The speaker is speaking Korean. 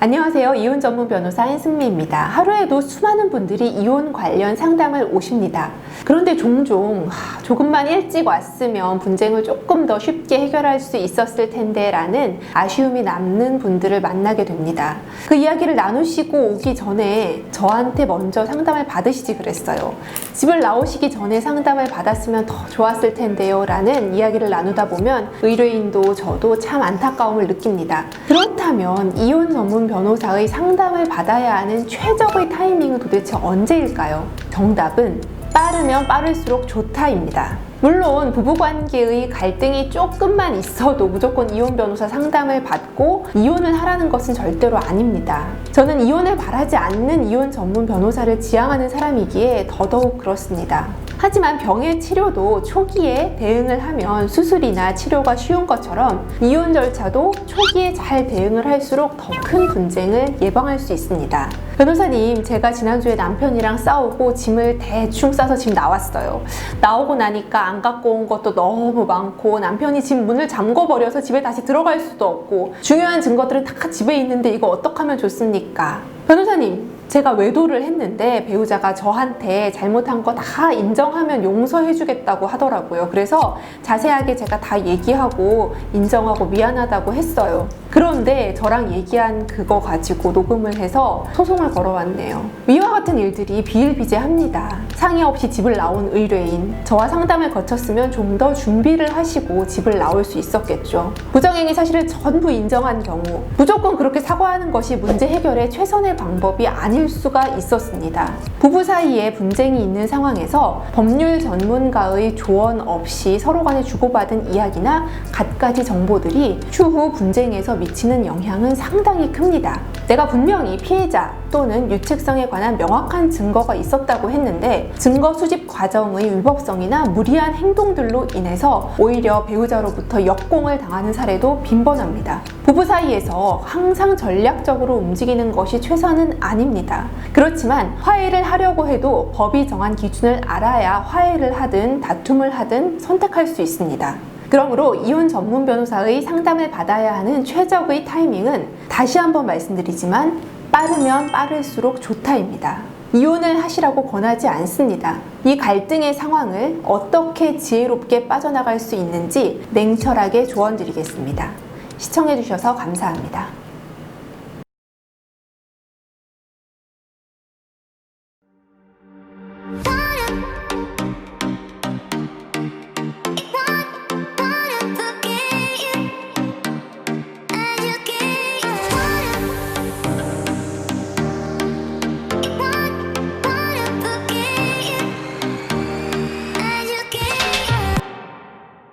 안녕하세요. 이혼 전문 변호사 한승미입니다. 하루에도 수많은 분들이 이혼 관련 상담을 오십니다. 그런데 종종 조금만 일찍 왔으면 분쟁을 조금 더 쉽게 해결할 수 있었을 텐데 라는 아쉬움이 남는 분들을 만나게 됩니다. 그 이야기를 나누시고 오기 전에 저한테 먼저 상담을 받으시지 그랬어요. 집을 나오시기 전에 상담을 받았으면 더 좋았을 텐데요 라는 이야기를 나누다 보면 의뢰인도 저도 참 안타까움을 느낍니다. 그렇다면 이혼 전문 변호사의 상담을 받아야 하는 최적의 타이밍은 도대체 언제일까요? 정답은 빠르면 빠를수록 좋다입니다. 물론 부부관계의 갈등이 조금만 있어도 무조건 이혼 변호사 상담을 받고 이혼을 하라는 것은 절대로 아닙니다. 저는 이혼을 바라지 않는 이혼 전문 변호사를 지향하는 사람이기에 더더욱 그렇습니다. 하지만 병의 치료도 초기에 대응을 하면 수술이나 치료가 쉬운 것처럼 이혼 절차도 초기에 잘 대응을 할수록 더 큰 분쟁을 예방할 수 있습니다. 변호사님, 제가 지난주에 남편이랑 싸우고 짐을 대충 싸서 집 나왔어요. 나오고 나니까 안 갖고 온 것도 너무 많고 남편이 집 문을 잠궈버려서 집에 다시 들어갈 수도 없고 중요한 증거들은 다 집에 있는데 이거 어떻게 하면 좋습니까? 변호사님, 제가 외도를 했는데 배우자가 저한테 잘못한 거 다 인정하면 용서해주겠다고 하더라고요. 그래서 자세하게 제가 다 얘기하고 인정하고 미안하다고 했어요. 그런데 저랑 얘기한 그거 가지고 녹음을 해서 소송을 걸어왔네요. 위와 같은 일들이 비일비재합니다. 상의 없이 집을 나온 의뢰인, 저와 상담을 거쳤으면 좀 더 준비를 하시고 집을 나올 수 있었겠죠. 부정행위 사실을 전부 인정한 경우 무조건 그렇게 사과하는 것이 문제 해결의 최선의 방법이 아닐 수가 있었습니다. 부부 사이에 분쟁이 있는 상황에서 법률 전문가의 조언 없이 서로 간에 주고받은 이야기나 갖가지 정보들이 추후 분쟁에서 미치는 영향은 상당히 큽니다. 내가 분명히 피해자 또는 유책성에 관한 명확한 증거가 있었다고 했는데 증거 수집 과정의 위법성이나 무리한 행동들로 인해서 오히려 배우자로부터 역공을 당하는 사례도 빈번합니다. 부부 사이에서 항상 전략적으로 움직이는 것이 최선은 아닙니다. 그렇지만 화해를 하려고 해도 법이 정한 기준을 알아야 화해를 하든 다툼을 하든 선택할 수 있습니다. 그러므로 이혼 전문 변호사의 상담을 받아야 하는 최적의 타이밍은 다시 한번 말씀드리지만 빠르면 빠를수록 좋다입니다. 이혼을 하시라고 권하지 않습니다. 이 갈등의 상황을 어떻게 지혜롭게 빠져나갈 수 있는지 냉철하게 조언드리겠습니다. 시청해주셔서 감사합니다.